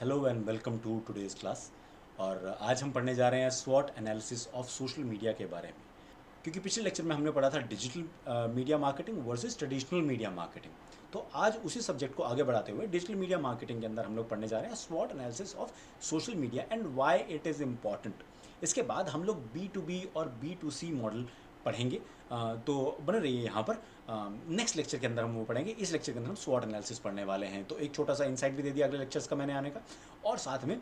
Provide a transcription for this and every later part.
Hello and welcome to today's class. और आज हम पढ़ने जा रहे हैं स्वॉट एनालिसिस ऑफ सोशल मीडिया के बारे में। क्योंकि पिछले लेक्चर में हमने पढ़ा था digital media marketing versus traditional media marketing. तो आज उसी सब्जेक्ट को आगे बढ़ाते हुए डिजिटल मीडिया मार्केटिंग के अंदर हम लोग पढ़ने जा रहे हैं स्वॉट analysis of social media and why it is important. इसके बाद हम लोग B2B और B2C मॉडल पढ़ेंगे। तो बने रहिए यहाँ पर। नेक्स्ट लेक्चर के अंदर हम वो पढ़ेंगे। इस लेक्चर के अंदर हम स्वॉट एनालिसिस पढ़ने वाले हैं। तो एक छोटा सा इंसाइट भी दे दिया अगले लेक्चर्स का मैंने आने का, और साथ में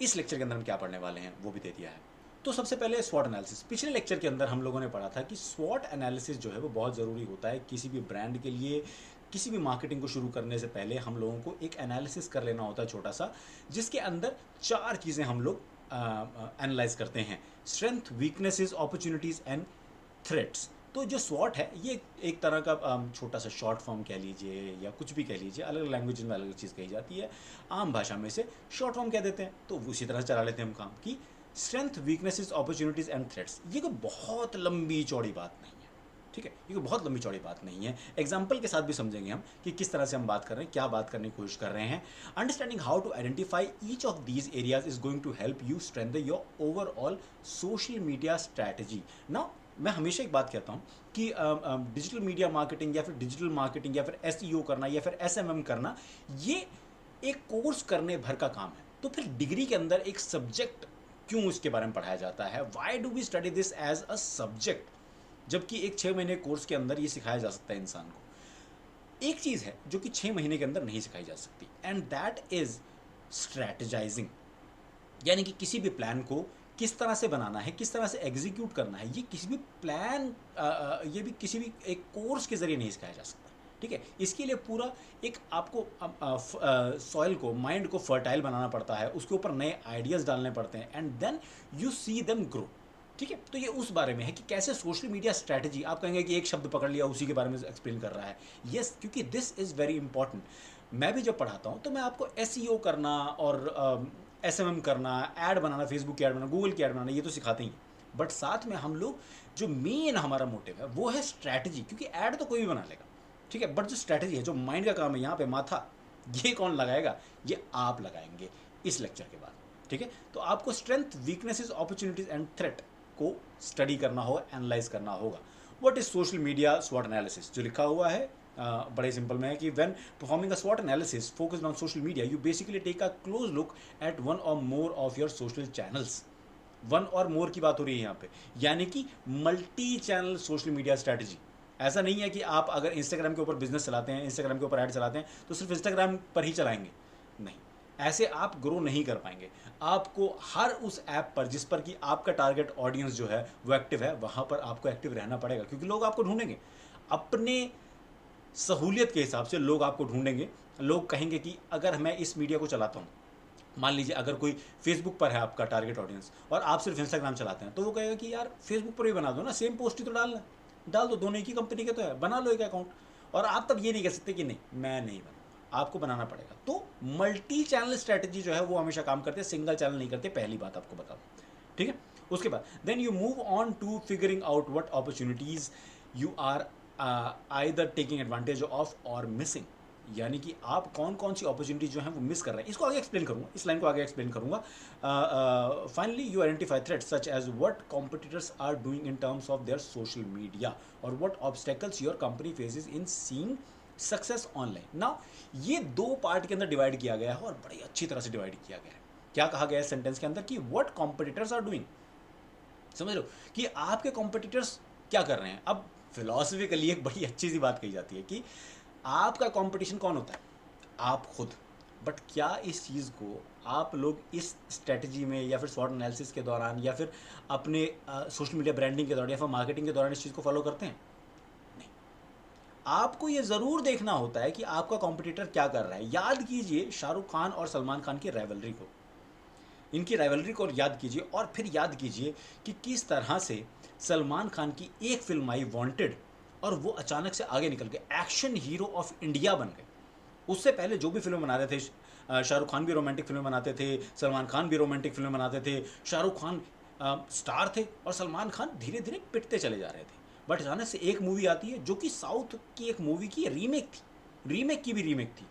इस लेक्चर के अंदर हम क्या पढ़ने वाले हैं वो भी दे दिया है। तो सबसे पहले स्वॉट एनालिसिस। पिछले लेक्चर के अंदर हम लोगों ने पढ़ा था कि स्वॉट एनालिसिस जो है वो बहुत ज़रूरी होता है किसी भी ब्रांड के लिए। किसी भी मार्केटिंग को शुरू करने से पहले हम लोगों को एक एनालिसिस कर लेना होता है छोटा सा, जिसके अंदर चार चीज़ें हम लोग एनालाइज करते हैं: strength, weaknesses, opportunities and threats. तो जो स्वॉट है ये एक तरह का छोटा सा शॉर्ट फॉर्म कह लीजिए या कुछ भी कह लीजिए, अलग अलग लैंग्वेज में अलग अलग चीज़ कही जाती है। आम भाषा में से शॉर्ट फॉर्म कह देते हैं, तो उसी तरह चला लेते हैं हम काम कि strength, weaknesses, opportunities and threats. ये कोई बहुत लंबी चौड़ी बात नहीं है, ठीक है। ये कोई बहुत लंबी चौड़ी बात नहीं है। एग्जाम्पल के साथ भी समझेंगे हम कि किस तरह से हम बात कर रहे हैं, क्या बात करने की कोशिश कर रहे हैं। Understanding how to identify each of these areas is going to help you strengthen your overall social media strategy. Now मैं हमेशा एक बात कहता हूँ कि डिजिटल मीडिया मार्केटिंग या फिर डिजिटल मार्केटिंग या फिर SEO करना या फिर SMM करना, ये एक कोर्स करने भर का काम है। तो फिर डिग्री के अंदर एक सब्जेक्ट क्यों इसके बारे में पढ़ाया जाता है? Why do we study this as a subject, जबकि एक 6 महीने कोर्स के अंदर ये सिखाया जा सकता है इंसान को। एक चीज़ है जो कि 6 महीने के अंदर नहीं सिखाई जा सकती, एंड दैट इज स्ट्रैटेजाइजिंग। यानी कि किसी भी प्लान को किस तरह से बनाना है, किस तरह से एग्जीक्यूट करना है, ये किसी भी प्लान ये भी किसी भी एक कोर्स के ज़रिए नहीं सिखाया जा सकता, ठीक है। इसके लिए पूरा एक आपको सॉइल को, माइंड को फर्टाइल बनाना पड़ता है, उसके ऊपर नए आइडियाज़ डालने पड़ते हैं, and then you see them grow, ठीक है। तो ये उस बारे में है कि कैसे सोशल मीडिया स्ट्रैटेजी। आप कहेंगे कि एक शब्द पकड़ लिया उसी के बारे में एक्सप्लेन कर रहा है। यस, क्योंकि दिस इज़ वेरी इंपॉर्टेंट। मैं भी जब पढ़ाता हूँ तो मैं आपको SEO करना और SMM करना, ऐड बनाना, फेसबुक की ऐड बनाना, गूगल की ऐड बनाना, ये तो सिखाते ही हैं। बट साथ में हम लोग जो मेन हमारा मोटिव है वो है स्ट्रैटेजी, क्योंकि ऐड तो कोई भी बना लेगा, ठीक है। बट जो स्ट्रैटेजी है, जो माइंड का काम है, यहाँ पे माथा, ये कौन लगाएगा? ये आप लगाएंगे इस लेक्चर के बाद, ठीक है। तो आपको strength, weaknesses, opportunities and threat को स्टडी करना होगा, एनालाइज करना होगा। व्हाट इज सोशल मीडिया स्वॉट एनालिसिस? जो लिखा हुआ है बड़े सिंपल में है कि व्हेन परफॉर्मिंग अ स्वॉट analysis focused on social media, you basically take a close look at one or more of your social channels. One or more की बात हो रही है यहाँ पे, यानी कि multi channel social media strategy. ऐसा नहीं है कि आप अगर इंस्टाग्राम के ऊपर बिजनेस चलाते हैं, इंस्टाग्राम के ऊपर ऐड चलाते हैं, तो सिर्फ इंस्टाग्राम पर ही चलाएंगे, नहीं। ऐसे आप ग्रो नहीं कर पाएंगे। आपको हर उस ऐप पर जिस पर कि आपका टारगेट ऑडियंस जो है वो एक्टिव है, वहाँ पर आपको एक्टिव रहना पड़ेगा, क्योंकि लोग आपको ढूंढेंगे अपने सहूलियत के हिसाब से। लोग आपको ढूंढेंगे, लोग कहेंगे कि अगर मैं इस मीडिया को चलाता हूँ, मान लीजिए अगर कोई फेसबुक पर है आपका टारगेट ऑडियंस और आप सिर्फ इंस्टाग्राम चलाते हैं, तो वो कहेगा कि यार फेसबुक पर भी बना दो ना, सेम पोस्ट ही तो डालना, डाल दो, दोनों एक ही कंपनी के तो है, बना लो एक अकाउंट। और आप तब ये नहीं कह सकते कि नहीं मैं नहीं बनाऊंगा, आपको बनाना पड़ेगा। तो मल्टी चैनल स्ट्रैटेजी जो है वो हमेशा काम करते हैं, सिंगल चैनल नहीं करते, पहली बात आपको बता दूं, ठीक है। उसके बाद then you move on to figuring out what opportunities you are either taking advantage of और मिसिंग। यानी कि आप कौन कौन सी अपॉर्चुनिटी जो है वो मिस कर रहे हैं, इसको आगे एक्सप्लेन करूंगा, इस लाइन को आगे एक्सप्लेन करूंगा। Finally you identify threats such as what competitors are doing in terms of their social media और what obstacles your company faces in seeing success online. Now ये दो पार्ट के अंदर डिवाइड किया गया है और बड़ी अच्छी तरह से डिवाइड किया गया है। क्या कहा गया है सेंटेंस के अंदर कि व्हाट कॉम्पिटिटर्स आर डूइंग, समझ लो कि आपके कॉम्पिटिटर्स क्या कर रहे हैं। अब फिलोसफिकली एक बड़ी अच्छी सी बात कही जाती है कि आपका कंपटीशन कौन होता है? आप खुद। बट क्या इस चीज़ को आप लोग इस स्ट्रेटजी में या फिर स्वॉट एनालिसिस के दौरान या फिर अपने सोशल मीडिया ब्रांडिंग के दौरान या फिर मार्केटिंग के दौरान इस चीज़ को फॉलो करते हैं? नहीं। आपको ये ज़रूर देखना होता है कि आपका कॉम्पिटिटर क्या कर रहा है। याद कीजिए शाहरुख खान और सलमान खान की राइवलरी को, इनकी राइवलरी को याद कीजिए, और फिर याद कीजिए कि किस तरह से सलमान खान की एक फिल्म आई वांटेड और वो अचानक से आगे निकल गए, एक्शन हीरो ऑफ इंडिया बन गए। उससे पहले जो भी फिल्म बना रहे थे, शाहरुख खान भी रोमांटिक फिल्म बनाते थे, सलमान खान भी रोमांटिक फिल्म बनाते थे। शाहरुख खान स्टार थे और सलमान खान धीरे धीरे पिटते चले जा रहे थे। बट अचानक से एक मूवी आती है जो कि साउथ की एक मूवी की रीमेक थी, रीमेक की भी रीमेक थी,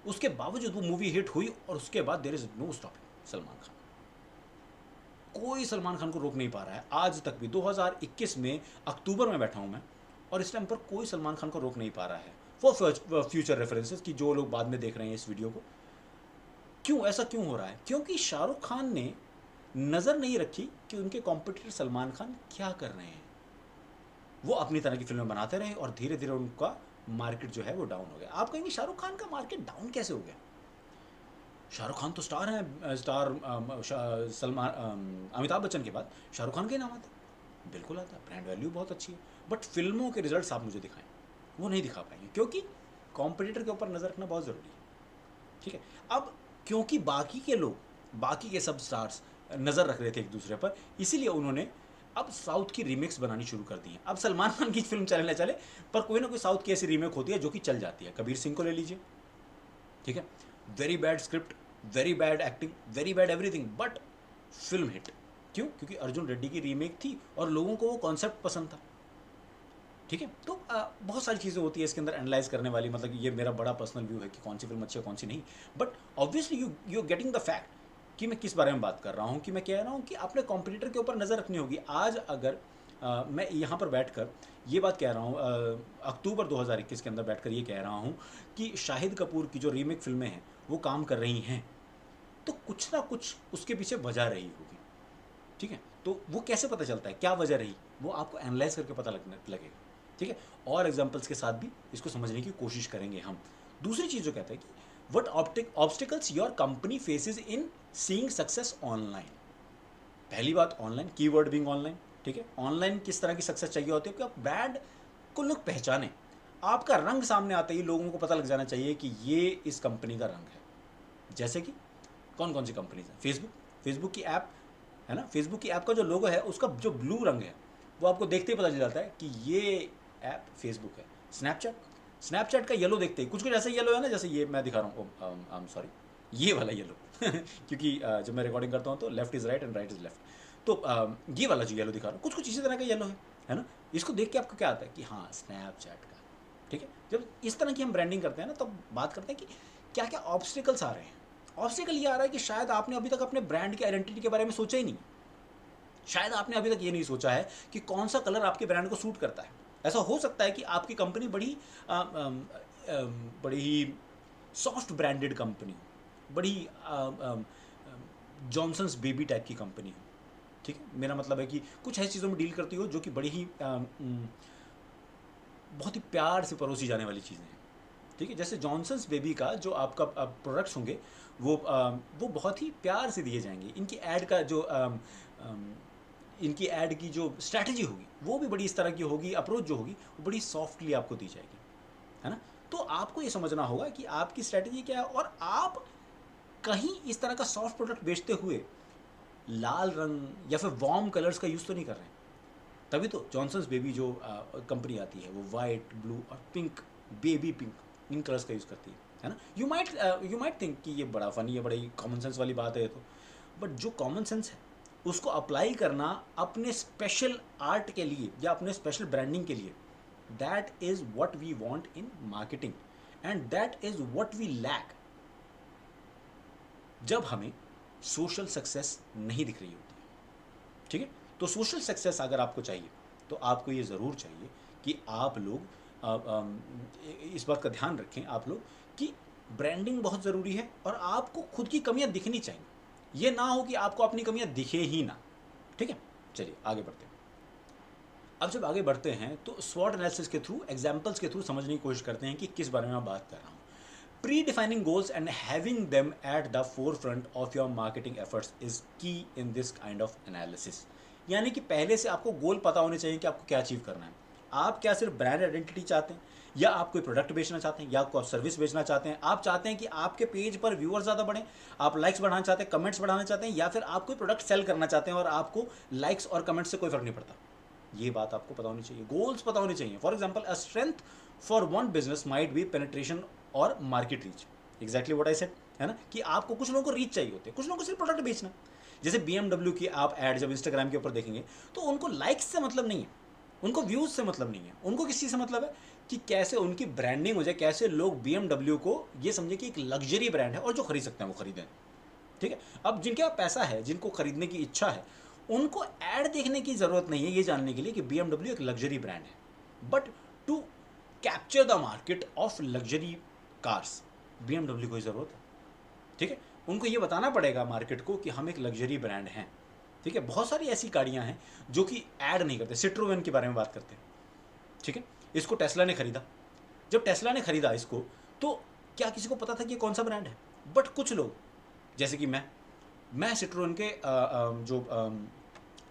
उसके बावजूद वो मूवी हिट हुई और उसके बाद there is no stopping Salman Khan. कोई सलमान खान को रोक नहीं पा रहा है आज तक भी। 2021 में अक्टूबर में बैठा हूं मैं और इस टाइम पर कोई सलमान खान को रोक नहीं पा रहा है फॉर फ्यूचर रेफरेंसेस की जो लोग बाद में देख रहे हैं इस वीडियो को। क्यों ऐसा क्यों हो रहा है? क्योंकि शाहरुख खान ने नज़र नहीं रखी कि उनके कॉम्पिटिटर सलमान खान क्या कर रहे हैं। वो अपनी तरह की फिल्में बनाते रहे और धीरे धीरे उनका मार्केट जो है वो डाउन हो गया। आप कहेंगे शाहरुख खान का मार्केट डाउन कैसे हो गया? शाहरुख खान तो स्टार हैं, अमिताभ बच्चन के बाद शाहरुख खान का ही नाम आता है। बिल्कुल आता है, ब्रांड वैल्यू बहुत अच्छी है, बट फिल्मों के रिजल्ट्स आप मुझे दिखाएं, वो नहीं दिखा पाएंगे क्योंकि कॉम्पिटिटर के ऊपर नज़र रखना बहुत ज़रूरी है। ठीक है, अब क्योंकि बाकी के लोग, बाकी के सब स्टार्स नज़र रख रहे थे एक दूसरे पर, इसीलिए उन्होंने अब साउथ की रीमेक्स बनानी शुरू कर दी है। अब सलमान खान की फिल्म चले ना चले, पर कोई ना कोई साउथ की ऐसी रीमेक होती है जो कि चल जाती है। कबीर सिंह को ले लीजिए, ठीक है, very bad script, very bad acting, very bad everything, but film hit. क्यों? क्योंकि अर्जुन रेड्डी की रीमेक थी और लोगों को वो कॉन्सेप्ट पसंद था। ठीक है, तो बहुत सारी चीज़ें होती है इसके अंदर एनालाइज करने वाली, मतलब ये मेरा बड़ा पर्सनल व्यू है कि कौन सी फिल्म अच्छी है कौन सी नहीं, but obviously you getting the fact कि मैं किस बारे में बात कर रहा हूँ, कि मैं कह रहा हूँ कि अपने कॉम्पिटिटर के ऊपर नज़र रखनी होगी। आज अगर मैं यहाँ पर बैठकर ये बात कह रहा हूँ, अक्टूबर 2021 के अंदर बैठकर ये कह रहा हूँ कि शाहिद कपूर की जो रीमेक फिल्में हैं वो काम कर रही हैं, तो कुछ ना कुछ उसके पीछे वजह रही होगी। ठीक है, तो वो कैसे पता चलता है क्या वजह रही, वो आपको एनालाइज करके पता लगने लगेगा। ठीक है, और एग्जांपल्स के साथ भी इसको समझने की कोशिश करेंगे हम। दूसरी चीज़ जो कहते हैं कि what obstacles your company faces in seeing success online. पहली बात ऑनलाइन, कीवर्ड बीइंग ऑनलाइन। ठीक है, ऑनलाइन किस तरह की सक्सेस चाहिए होती है कि आप ब्रांड को लोग पहचाने, आपका रंग सामने आते ही लोगों को पता लग जाना चाहिए कि ये इस कंपनी का रंग है। जैसे कि कौन कौन सी कंपनीज है? फेसबुक की ऐप है ना, फेसबुक की ऐप का जो लोगो है उसका जो ब्लू रंग है वो आपको देखते ही पता चल जाता है कि ये ऐप फेसबुक है। स्नैपचैट का येलो देखते ही कुछ कुछ ऐसा येलो है ना, जैसे ये मैं दिखा रहा हूँ, आई एम सॉरी, ये वाला येलो क्योंकि जब मैं रिकॉर्डिंग करता हूँ तो left is right and right is left, तो ये वाला जो येलो दिखा रहा हूँ कुछ कुछ इसी तरह का येलो है ना। इसको देख के आपको क्या आता है कि हाँ स्नैपचैट का। ठीक है, जब इस तरह की हम ब्रांडिंग करते हैं ना, तो बात करते हैं कि क्या क्या ऑब्स्टिकल्स आ रहे हैं। ऑब्स्टिकल ये आ रहा है कि शायद आपने अभी तक अपने ब्रांड की आइडेंटिटी के बारे में सोचा ही नहीं। शायद आपने अभी तक ये नहीं सोचा है कि कौन सा कलर आपके ब्रांड को सूट करता है। ऐसा हो सकता है कि आपकी कंपनी बड़ी ही सॉफ्ट ब्रांडेड कंपनी हो, बड़ी जॉनसन्स बेबी टाइप की कंपनी हो। ठीक है, मेरा मतलब है कि कुछ ऐसी चीज़ों में डील करती हो जो कि बड़ी ही बहुत ही प्यार से परोसी जाने वाली चीज़ें हैं। ठीक है, जैसे जॉनसन्स बेबी का जो आपका प्रोडक्ट्स होंगे वो बहुत ही प्यार से दिए जाएंगे। इनकी ऐड का जो इनकी ऐड की जो स्ट्रैटेजी होगी वो भी बड़ी इस तरह की होगी, अप्रोच जो होगी वो बड़ी सॉफ्टली आपको दी जाएगी, है ना। तो आपको ये समझना होगा कि आपकी स्ट्रैटेजी क्या है, और आप कहीं इस तरह का सॉफ्ट प्रोडक्ट बेचते हुए लाल रंग या फिर वार्म कलर्स का यूज़ तो नहीं कर रहे हैं। तभी तो जॉनसन्स बेबी जो कंपनी आती है वो वाइट, ब्लू और पिंक, बेबी पिंक, इन कलर्स का यूज़ करती है ना। यू माइट थिंक कि ये बड़ा फनी है, बड़ी कॉमन सेंस वाली बात है तो, बट जो कॉमन सेंस है उसको अप्लाई करना अपने स्पेशल आर्ट के लिए या अपने स्पेशल ब्रांडिंग के लिए, that is what we want in marketing and that is what we lack जब हमें सोशल सक्सेस नहीं दिख रही होती है। ठीक है, तो सोशल सक्सेस अगर आपको चाहिए तो आपको ये ज़रूर चाहिए कि आप लोग इस बात का ध्यान रखें आप लोग कि ब्रांडिंग बहुत ज़रूरी है और आपको खुद की कमियां दिखनी चाहिए। ये ना हो कि आपको अपनी कमियां दिखे ही ना। ठीक है, चलिए आगे बढ़ते हैं। अब जब आगे बढ़ते हैं तो स्वॉट एनालिसिस के थ्रू, एग्जाम्पल्स के थ्रू समझने की कोशिश करते हैं कि किस बारे में मैं बात कर रहा हूँ। Pre-defining goals and having them at the forefront of your marketing efforts is key in this kind of analysis। यानी कि पहले से आपको गोल पता होने चाहिए कि आपको क्या अचीव करना है। आप क्या सिर्फ ब्रांड आइडेंटिटी चाहते हैं, या आप कोई प्रोडक्ट बेचना चाहते हैं, या आपको सर्विस बेचना चाहते हैं। आप चाहते हैं कि आपके पेज पर व्यूअर ज़्यादा बढ़ें, आप लाइक्स बढ़ाना चाहते हैं, कमेंट्स बढ़ाना चाहते हैं, या फिर आप कोई प्रोडक्ट सेल करना चाहते हैं और आपको लाइक्स और कमेंट्स से कोई फर्क नहीं पड़ता। ये बात आपको पता होनी चाहिए, गोल्स पता होने चाहिए। For example, a strength for one business might be penetration or market reach. Exactly what I said, है ना, कि आपको कुछ लोगों को रीच चाहिए होते हैं, कुछ लोगों को सिर्फ प्रोडक्ट बेचना। जैसे BMW की आप ऐड जब इंस्टाग्राम के ऊपर देखेंगे तो उनको लाइक्स से मतलब नहीं है, उनको व्यूज़ से मतलब नहीं है, उनको किस चीज़ से मतलब है कि कैसे उनकी ब्रांडिंग हो जाए, कैसे लोग BMW को ये समझे कि एक लग्जरी ब्रांड है और जो खरीद सकते हैं वो खरीदें। ठीक है, अब जिनके पास पैसा है, जिनको खरीदने की इच्छा है, उनको ऐड देखने की ज़रूरत नहीं है ये जानने के लिए कि BMW एक लग्जरी ब्रांड है। But to capture the market of luxury cars, BMW को ही ज़रूरत है। ठीक है, उनको ये बताना पड़ेगा मार्केट को कि हम एक लग्जरी ब्रांड हैं। ठीक है, बहुत सारी ऐसी गाड़ियाँ हैं जो कि ऐड नहीं करते। सिट्रोएन के बारे में बात करते हैं। ठीक है, इसको टेस्ला ने खरीदा। जब टेस्ला ने खरीदा इसको, तो क्या किसी को पता था कि कौन सा ब्रांड है? बट कुछ लोग, जैसे कि मैं सिट्रोएन के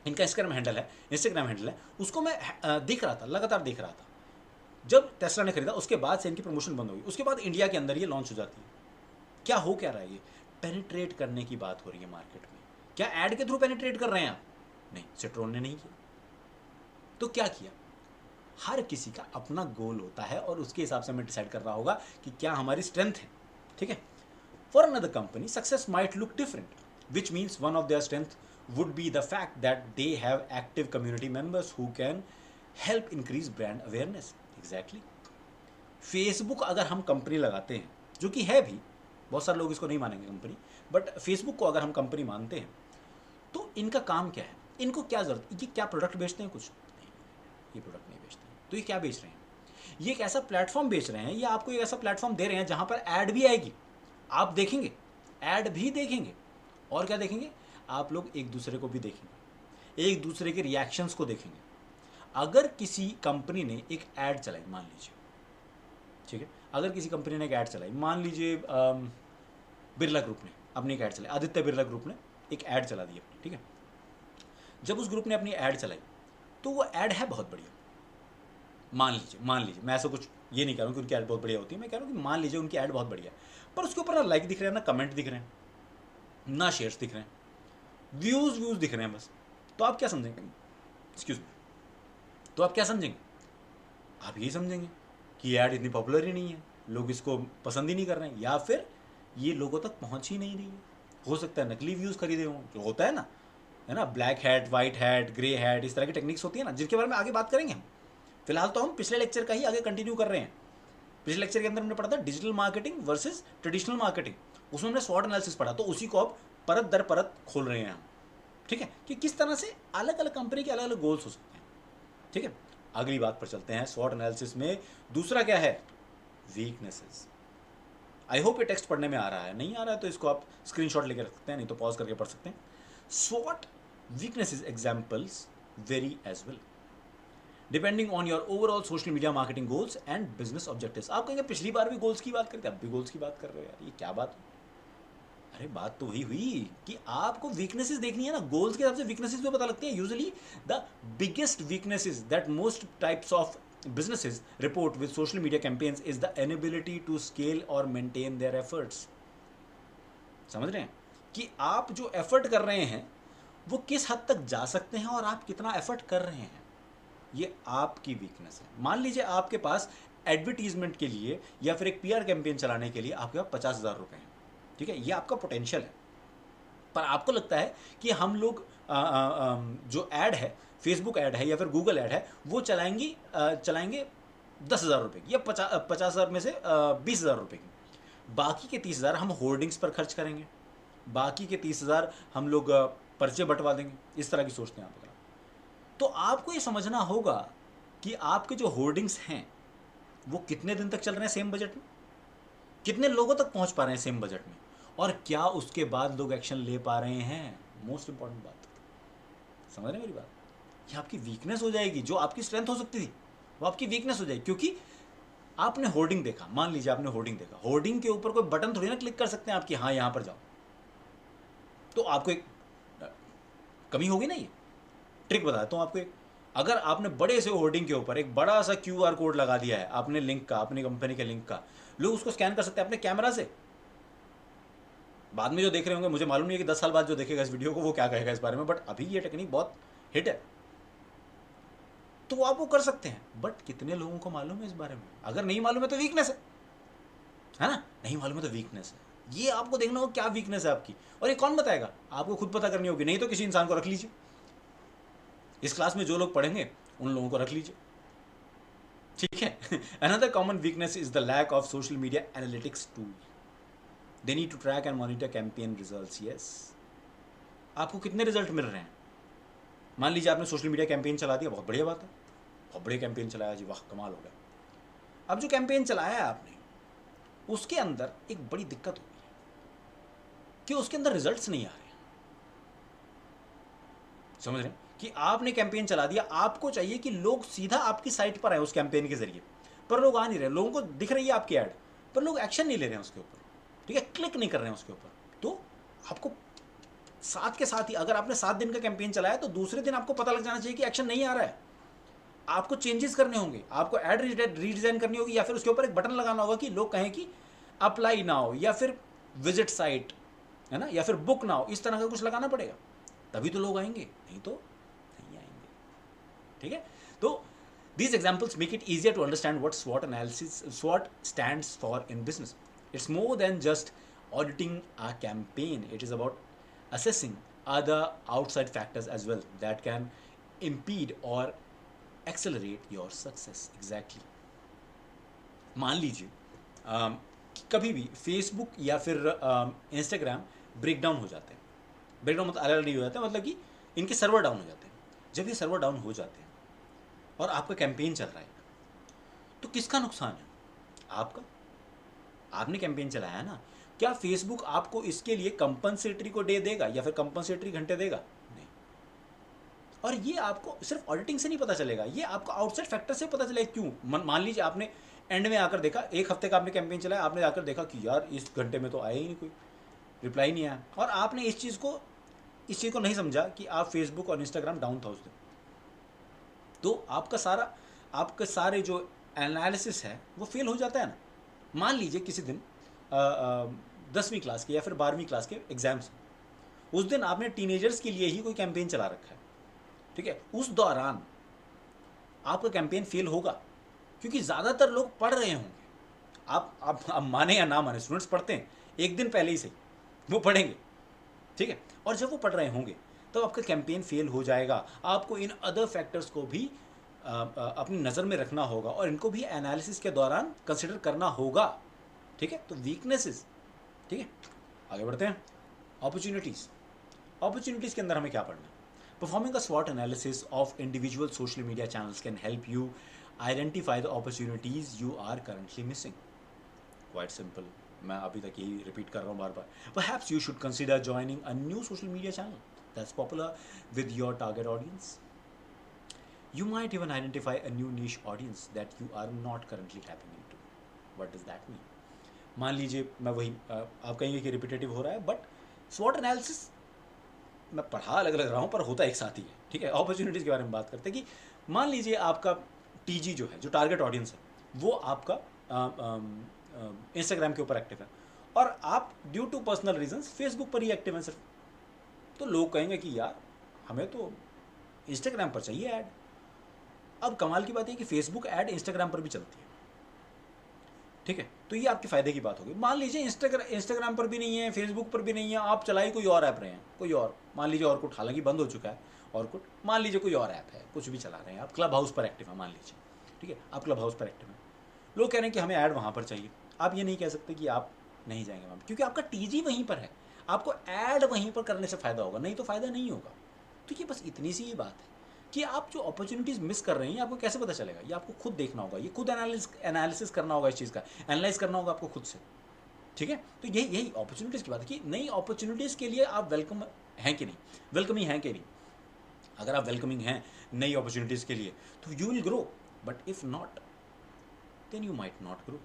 इनका इंस्टाग्राम हैंडल है, उसको मैं देख रहा था, लगातार देख रहा था। जब टेस्ला ने खरीदा उसके बाद से इनकी प्रमोशन बंद हो गई। उसके बाद इंडिया के अंदर ये लॉन्च हो जाती है। क्या हो क्या रहा है? ये पेनिट्रेट करने की बात हो रही है मार्केट में। क्या ऐड के थ्रू पेनिट्रेट कर रहे हैं आप? नहीं, सिट्रोन ने नहीं किया। तो क्या किया? हर किसी का अपना गोल होता है और उसके हिसाब से हमें डिसाइड कर रहा होगा कि क्या हमारी स्ट्रेंथ है। ठीक है, for another company success might look different, which means one of their strength would be the fact that they have active community members who can help increase brand awareness. Exactly. Facebook अगर हम company लगाते हैं, जो कि है भी, बहुत सारे लोग इसको नहीं मानेंगे कंपनी, बट फेसबुक को अगर हम कंपनी मानते हैं, तो इनका काम क्या है? इनको क्या जरूरत? ये क्या प्रोडक्ट बेचते हैं? कुछ नहीं, ये प्रोडक्ट नहीं बेचते हैं। तो ये क्या बेच रहे हैं? ये एक ऐसा प्लेटफॉर्म बेच रहे हैं, ये आपको एक ऐसा प्लेटफॉर्म दे रहे हैं जहां पर ऐड भी आएगी, आप देखेंगे, ऐड भी देखेंगे, और क्या देखेंगे? आप लोग एक दूसरे को भी देखेंगे, एक दूसरे के रिएक्शंस को देखेंगे। अगर किसी कंपनी ने एक ऐड चलाई, मान लीजिए, ठीक है, अगर किसी कंपनी ने एक ऐड चलाई, मान लीजिए बिरला ग्रुप ने अपनी एक ऐड चलाई, आदित्य बिरला ग्रुप ने एक ऐड चला दी अपनी। ठीक है, जब उस ग्रुप ने अपनी ऐड चलाई तो वो ऐड है बहुत बढ़िया। मान लीजिए, मैं ऐसा कुछ ये नहीं कह रहा हूँ कि उनकी ऐड बहुत बढ़िया होती है, मैं कह रहा हूँ कि मान लीजिए उनकी ऐड बहुत बढ़िया है, पर उसके ऊपर ना लाइक दिख रहे हैं, ना कमेंट दिख रहे हैं, ना शेयर्स दिख रहे हैं, व्यूज दिख रहे हैं बस। तो आप क्या समझेंगे? एक्सक्यूज मी, तो आप क्या समझेंगे? आप यही समझेंगे कि ऐड इतनी पॉपुलर ही नहीं है, लोग इसको पसंद ही नहीं कर रहे हैं, या फिर ये लोगों तक पहुंच ही नहीं रही है। हो सकता है नकली व्यूज़ खरीदे हों, जो होता है ना, black hat, white hat, grey hat, इस तरह की टेक्निक्स होती है ना, जिनके बारे में आगे बात करेंगे हम। फिलहाल तो हम पिछले लेक्चर का ही आगे कंटिन्यू कर रहे हैं। पिछले लेक्चर के अंदर हमने पढ़ा था digital marketing versus traditional marketing, उसमें हमने स्वॉट एनालिसिस पढ़ा, तो उसी को अब परत दर परत खोल रहे हैं हम। ठीक है, कि किस तरह से अलग अलग कंपनी के अलग अलग गोल्स हो सकते हैं। ठीक है, अगली बात पर चलते हैं। स्वॉट एनालिसिस में दूसरा क्या है? वीकनेसेस। आई होप ये टेक्स्ट पढ़ने में आ रहा है, नहीं आ रहा है तो इसको आप स्क्रीनशॉट लेकर रख सकते हैं, नहीं तो पॉज करके पढ़ सकते हैं। स्वॉट weaknesses examples vary as well depending on your overall social media marketing goals and business objectives. आप कहेंगे पिछली बार भी गोल्स की बात करते, अब भी गोल्स की बात कर रहे हो यार, ये क्या बात? अरे बात तो वही हुई कि आपको वीकनेसेस देखनी है ना, गोल्स के हिसाब से वीकनेसेस भी पता लगती है। Usually the biggest weaknesses that most types of businesses report with social media campaigns is the inability to scale or maintain their efforts. समझ रहे हैं कि आप जो एफर्ट कर रहे हैं वो किस हद तक जा सकते हैं और आप कितना एफर्ट कर रहे हैं, ये आपकी वीकनेस है। मान लीजिए आपके पास एडवर्टीजमेंट के लिए या फिर एक पीआर कैंपेन चलाने के लिए आपके पास 50,000 रुपए हैं। ठीक है, ये आपका पोटेंशियल है, पर आपको लगता है कि हम लोग जो ऐड है, फेसबुक ऐड है या फिर गूगल ऐड है, वो चलाएंगे 10,000 रुपये की या 50,000 में से 20,000 रुपये की। बाकी के 30,000 हम होर्डिंग्स पर खर्च करेंगे, बाकी के 30,000 हम लोग पर्चे बंटवा देंगे। इस तरह की सोचते हैं आप। तो आपको ये समझना होगा कि आपके जो होर्डिंग्स हैं वो कितने दिन तक चल रहे हैं सेम बजट में, कितने लोगों तक पहुंच पा रहे हैं सेम बजट में, और क्या उसके बाद लोग एक्शन ले पा रहे हैं। मोस्ट इंपॉर्टेंट बात, समझ रहे हैं मेरी बात? ये आपकी वीकनेस हो जाएगी। जो आपकी स्ट्रेंथ हो सकती थी वो आपकी वीकनेस हो जाएगी, क्योंकि आपने होर्डिंग देखा। मान लीजिए आपने होर्डिंग देखा, होर्डिंग के ऊपर कोई बटन थोड़ी ना क्लिक कर सकते हैं आपकी, हाँ यहां पर जाओ, तो आपको एक कमी होगी ना। ये ट्रिक बताता हूं आपको एक, अगर आपने बड़े से होर्डिंग के ऊपर एक बड़ा सा QR कोड लगा दिया है आपने लिंक का, अपनी कंपनी के लिंक का, लोग उसको स्कैन कर सकते हैं अपने कैमरा से। बाद में जो देख रहे होंगे, मुझे मालूम नहीं है कि 10 साल बाद जो देखेगा इस वीडियो को वो क्या कहेगा इस बारे में, बट अभी ये टेक्निक बहुत हिट है, तो आप वो कर सकते हैं। बट कितने लोगों को मालूम है इस बारे में? अगर नहीं मालूम है तो वीकनेस है ना, नहीं मालूम है तो वीकनेस है। ये आपको देखना होगा क्या वीकनेस है आपकी, और ये कौन बताएगा? आपको खुद पता करनी होगी, नहीं तो किसी इंसान को रख लीजिए। इस क्लास में जो लोग पढ़ेंगे उन लोगों को रख लीजिए, ठीक है। Another common weakness is the lack of social media analytics tool. They need to track and monitor campaign results. Yes, आपको कितने रिजल्ट मिल रहे हैं? मान लीजिए आपने सोशल मीडिया कैंपेन चला दिया, बहुत बढ़िया बात है, बहुत बढ़िया कैंपेन चलाया जी, वाह कमाल हो गया। अब जो कैंपेन चलाया है आपने, उसके अंदर एक बड़ी दिक्कत होगी कि उसके अंदर रिजल्ट्स नहीं आ रहे। समझ रहे हैं कि आपने कैंपेन चला दिया, आपको चाहिए कि लोग सीधा आपकी साइट पर आए उस कैंपेन के जरिए, पर लोग आ नहीं रहे। लोगों को दिख रही है आपकी ऐड, पर लोग एक्शन नहीं ले रहे हैं उसके ऊपर, ठीक है, क्लिक नहीं कर रहे हैं उसके ऊपर। तो आपको साथ के साथ ही, अगर आपने 7 दिन का कैंपेन चलाया तो दूसरे दिन आपको पता लग जाना चाहिए कि एक्शन नहीं आ रहा है, आपको चेंजेस करने होंगे, आपको ऐड रीडिजाइन करनी होगी, या फिर उसके ऊपर एक बटन लगाना होगा कि लोग कहें कि अप्लाई नाउ, या फिर विजिट साइट, है ना, या फिर बुक नाउ, इस तरह का कुछ लगाना पड़ेगा, तभी तो लोग आएंगे, नहीं तो नहीं आएंगे। ठीक है, तो these examples make it easier to understand what SWOT stands for in business. It's more than just auditing a campaign. It is about assessing other outside factors as well that can impede or accelerate your success. Exactly. मान लीजिए कि कभी भी Facebook या फिर Instagram breakdown हो जाते हैं। ब्रेकडाउन मतलब अलग नहीं हो जाता, मतलब कि इनके सर्वर डाउन हो जाते हैं। जब ये सर्वर डाउन हो जाते हैं और आपका कैंपेन चल रहा है, तो किसका नुकसान है? आपका। आपने कैंपेन चलाया है ना, क्या फेसबुक आपको इसके लिए कंपनसेटरी को डे देगा या फिर कंपनसेटरी घंटे देगा? नहीं। और ये आपको सिर्फ ऑडिटिंग से नहीं पता चलेगा, ये आपको आउटसाइड फैक्टर से पता चलेगा। क्यों? मान लीजिए आपने एंड में आकर देखा, 1 हफ्ते का आपने कैंपेन चलाया, आपने आकर देखा कि यार इस घंटे में तो आया ही नहीं, कोई रिप्लाई नहीं आया, और आपने इस चीज़ को नहीं समझा कि आप फेसबुक और इंस्टाग्राम डाउन था उस दिन, तो आपका सारे जो एनालिसिस है वो फेल हो जाता है ना। मान लीजिए किसी दिन 10वीं क्लास के या फिर 12वीं क्लास के एग्जाम्स, उस दिन आपने टीनेजर्स के लिए ही कोई कैंपेन चला रखा है, ठीक है, उस दौरान आपका कैंपेन फेल होगा, क्योंकि ज़्यादातर लोग पढ़ रहे होंगे। आप माने या ना माने, स्टूडेंट्स पढ़ते हैं, एक दिन पहले ही सही वो पढ़ेंगे, ठीक है, और जब वो पढ़ रहे होंगे तो आपका कैंपेन फेल हो जाएगा। आपको इन अदर फैक्टर्स को भी अपनी नज़र में रखना होगा और इनको भी एनालिसिस के दौरान कंसिडर करना होगा, ठीक है। तो वीकनेसेस, ठीक है, आगे बढ़ते हैं। अपॉर्चुनिटीज़ के अंदर हमें क्या पढ़ना है? परफॉर्मिंग अ स्वॉट analysis of individual social media channels can help you identify the opportunities you are currently missing. Quite simple, मैं अभी तक यही रिपीट कर रहा हूँ बार बार। Perhaps you should consider joining a new social media channel that's popular with your target audience. You might even identify a new niche audience that you are not currently tapping into. What does that mean? मान लीजिए, मैं वही आप कहेंगे कि repetitive हो रहा है, बट स्वॉट एनालिसिस मैं पढ़ा अलग अलग रहा हूँ, पर होता एक साथ ही है, ठीक है। अपॉर्चुनिटीज़ के बारे में बात करते हैं कि मान लीजिए आपका टीजी जो है, जो टारगेट ऑडियंस है, वो आपका इंस्टाग्राम के ऊपर एक्टिव है और आप due to personal reasons Facebook पर ही एक्टिव हैं सिर्फ, तो लोग कहेंगे कि यार हमें तो इंस्टाग्राम पर चाहिए ऐड। अब कमाल की बात है कि फेसबुक ऐड इंस्टाग्राम पर भी चलती है, ठीक है, तो ये आपके फ़ायदे की बात होगी। मान लीजिए इंस्टाग्राम पर भी नहीं है, फेसबुक पर भी नहीं है, आप चलाई कोई और ऐप रहे हैं, कोई और, मान लीजिए ऑरकुट, हालांकि बंद हो चुका है ऑरकुट, मान लीजिए कोई और ऐप है, कुछ भी चला रहे हैं आप, क्लब हाउस पर एक्टिव है मान लीजिए, ठीक है, आप क्लब हाउस पर एक्टिव हैं, लोग कह रहे हैं कि हमें ऐड वहाँ पर चाहिए। आप ये नहीं कह सकते कि आप नहीं जाएंगे वहाँ, क्योंकि आपका टीजी वहीं पर है, आपको ऐड वहीं पर करने से फ़ायदा होगा, नहीं तो फ़ायदा नहीं होगा। तो ये बस इतनी सी ही बात है कि आप जो अपॉर्चुनिटीज़ मिस कर रहे हैं, आपको कैसे पता चलेगा? ये आपको खुद देखना होगा, ये खुद एनालिसिस करना होगा, इस चीज़ का एनालाइज करना होगा आपको खुद से, ठीक है। तो यही अपॉर्चुनिटीज़ की बात है कि नई अपॉर्चुनिटीज़ के लिए आप वेलकम हैं कि नहीं, वेलकमिंग हैं कि नहीं। अगर आप वेलकमिंग हैं नई अपॉर्चुनिटीज़ के लिए तो you will grow, but if not then you might not grow.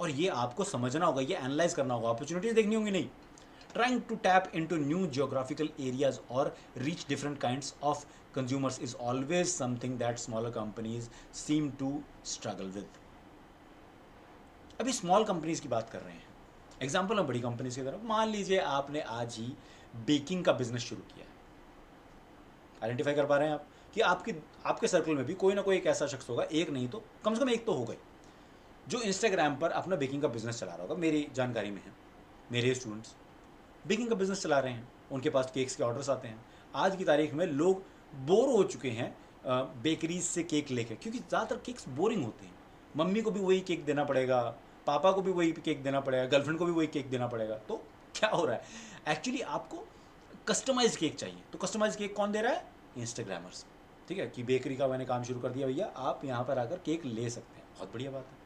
और ये आपको समझना होगा, ये एनालाइज करना होगा, अपॉर्चुनिटीज़ देखनी होंगी नहीं। Trying to tap into new geographical areas or reach different kinds of consumers is always something that smaller companies seem to struggle with. अभी स्मॉल कंपनीज की बात कर रहे हैं, एग्जाम्पल हम बड़ी कंपनीज की तरफ। मान लीजिए आपने आज ही बेकिंग का बिजनेस शुरू किया है। आइडेंटिफाई कर पा रहे हैं आप कि आपके सर्कल में भी कोई ना कोई एक ऐसा शख्स होगा, एक नहीं तो कम से कम एक तो होगा, जो इंस्टाग्राम पर अपना बेकिंग का बिजनेस चला रहा होगा। मेरी जानकारी में है, मेरे स्टूडेंट्स बेकिंग का बिजनेस चला रहे हैं, उनके पास केक्स के ऑर्डर्स आते हैं। आज की तारीख में लोग बोर हो चुके हैं बेकरीज से केक लेके, क्योंकि ज़्यादातर केक्स बोरिंग होते हैं। मम्मी को भी वही केक देना पड़ेगा, पापा को भी वही केक देना पड़ेगा, गर्लफ्रेंड को भी वही केक देना पड़ेगा। तो क्या हो रहा है एक्चुअली, आपको कस्टमाइज केक चाहिए। तो कस्टमाइज केक कौन दे रहा है? इंस्टाग्रामर्स। ठीक है, कि बेकरी का मैंने काम शुरू कर दिया भैया, आप यहाँ पर आकर केक ले सकते हैं। बहुत बढ़िया बात है।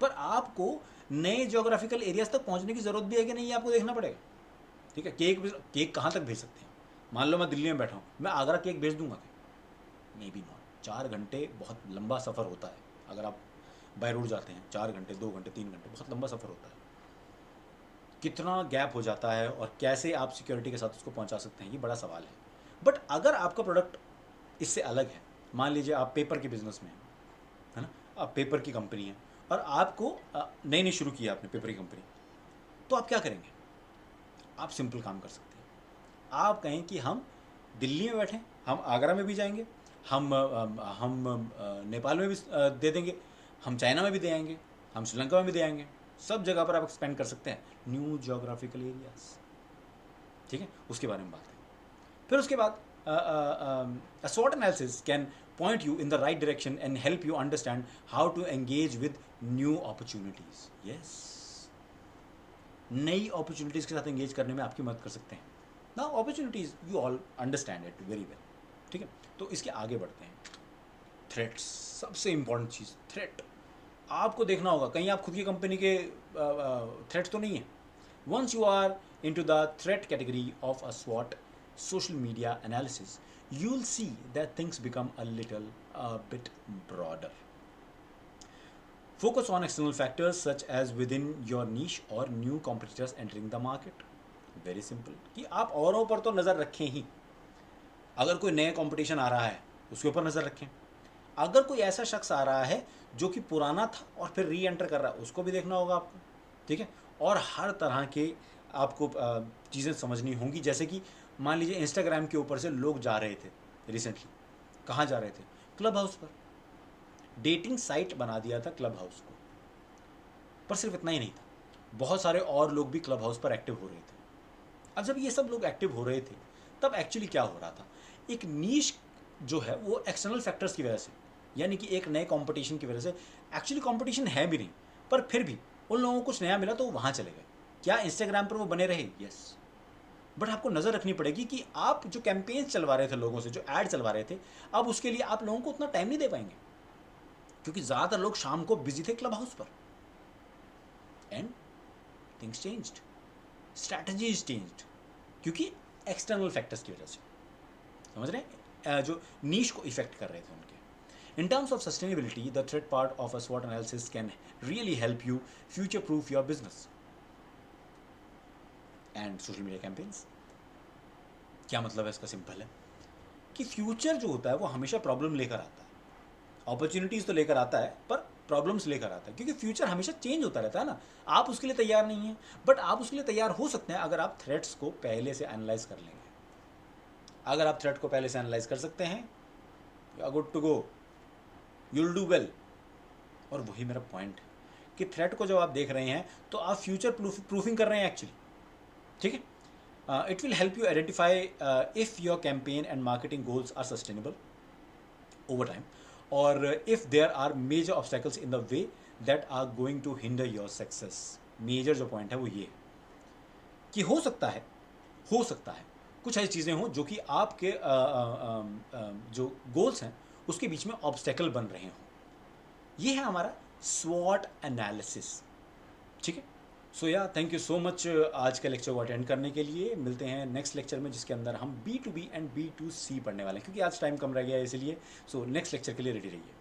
पर आपको नए ज्योग्राफिकल एरियाज तक पहुंचने की जरूरत भी है कि नहीं, ये आपको देखना पड़ेगा। ठीक है, केक कहाँ तक भेज सकते हैं? मान लो मैं दिल्ली में बैठा हूँ, मैं आगरा केक भेज दूंगा क्या? May be not. 4 घंटे बहुत लंबा सफ़र होता है। अगर आप बाय रोड जाते हैं 4 घंटे, 2 घंटे, 3 घंटे, बहुत लंबा सफ़र होता है। कितना गैप हो जाता है और कैसे आप सिक्योरिटी के साथ उसको पहुंचा सकते हैं, ये बड़ा सवाल है। बट अगर आपका प्रोडक्ट इससे अलग है, मान लीजिए आप पेपर के बिजनेस में हैं, है ना, आप पेपर की कंपनी है और आपको नई नई शुरू किया आपने पेपर की कंपनी, तो आप क्या करेंगे? आप सिंपल काम कर सकते हैं। आप कहें कि हम दिल्ली में बैठे, हम आगरा में भी जाएंगे, हम नेपाल में भी दे देंगे, हम चाइना में भी दे आएंगे, हम श्रीलंका में भी दे आएंगे। सब जगह पर आप एक्सपेंड कर सकते हैं, न्यू ज्योग्राफिकल एरियाज। ठीक है, उसके बारे में बात है। फिर उसके बाद SWOT analysis can point you in the right direction and help you understand how to engage with new opportunities. Yes, नई अपॉर्चुनिटीज़ के साथ एंगेज करने में आपकी मदद कर सकते हैं ना। Opportunities you all understand it very well. ठीक है, तो इसके आगे बढ़ते हैं। थ्रेट्स, सबसे इंपॉर्टेंट चीज़ थ्रेट। आपको देखना होगा कहीं आप खुद की कंपनी के थ्रेट तो नहीं है। Once you are into the threat category of a SWOT social media analysis, you'll see that things become a bit broader. Focus on external factors such as within your niche or new competitors entering the market. Very simple, कि आप औरों पर तो नज़र रखें ही। अगर कोई नया कंपटीशन आ रहा है उसके ऊपर नज़र रखें। अगर कोई ऐसा शख्स आ रहा है जो कि पुराना था और फिर री एंटर कर रहा है, उसको भी देखना होगा आपको। ठीक है, और हर तरह के आपको चीज़ें समझनी होंगी। जैसे कि मान लीजिए इंस्टाग्राम के ऊपर से लोग जा रहे थे रिसेंटली, कहाँ जा रहे थे? क्लब हाउस पर। डेटिंग साइट बना दिया था क्लब हाउस को। पर सिर्फ इतना ही नहीं था, बहुत सारे और लोग भी क्लब हाउस पर एक्टिव हो रहे थे। अब जब ये सब लोग एक्टिव हो रहे थे तब एक्चुअली क्या हो रहा था, एक नीश जो है वो एक्सटर्नल फैक्टर्स की वजह से, यानी कि एक नए कंपटीशन की वजह से, एक्चुअली कंपटीशन है भी नहीं पर फिर भी उन लोगों को कुछ नया मिला तो वो वहाँ चले गए। क्या इंस्टाग्राम पर वो बने रहे? यस। बट आपको नज़र रखनी पड़ेगी कि आप जो कैंपेन्स चलवा रहे थे लोगों से, जो ऐड चलवा रहे थे, अब उसके लिए आप लोगों को उतना टाइम नहीं दे पाएंगे, क्योंकि ज़्यादातर लोग शाम को बिजी थे क्लब हाउस पर। And things changed, strategies changed, क्योंकि एक्सटर्नल फैक्टर्स की वजह से, समझ रहे हैं, जो नीश को इफेक्ट कर रहे थे उनके। In terms of sustainability, the threat part of a SWOT analysis can really help you future-proof your business and social media campaigns. क्या मतलब है इसका? सिंपल है कि फ्यूचर जो होता है वो हमेशा प्रॉब्लम लेकर आता है। अपॉर्चुनिटीज़ तो लेकर आता है पर प्रॉब्लम्स लेकर आता है, क्योंकि फ्यूचर हमेशा चेंज होता रहता है ना। आप उसके लिए तैयार नहीं हैं, बट आप उसके लिए तैयार हो सकते हैं अगर आप थ्रेट्स को पहले से एनालाइज कर लेंगे। अगर आप थ्रेट को पहले से एनालाइज कर सकते हैं, you are good to go, you'll do well। और वही मेरा पॉइंट है कि थ्रेट को जब आप देख रहे हैं तो आप फ्यूचर प्रूफिंग कर रहे हैं एक्चुअली। ठीक है, it will help you identify if your campaign and marketing goals are sustainable over time, और if there are major obstacles in the way that are going to hinder your success. Major जो point है वो ये कि हो सकता है कुछ ऐसी चीज़ें हों जो कि आपके जो गोल्स हैं उसके बीच में ऑब्स्टेकल बन रहे हों। ये है हमारा स्वॉट एनालिसिस। ठीक है, सो या थैंक यू सो मच आज के लेक्चर को अटेंड करने के लिए। मिलते हैं नेक्स्ट लेक्चर में जिसके अंदर हम B2B एंड B2C पढ़ने वाले हैं, क्योंकि आज टाइम कम रह गया है इसलिए। सो नेक्स्ट लेक्चर के लिए रेडी रहिए।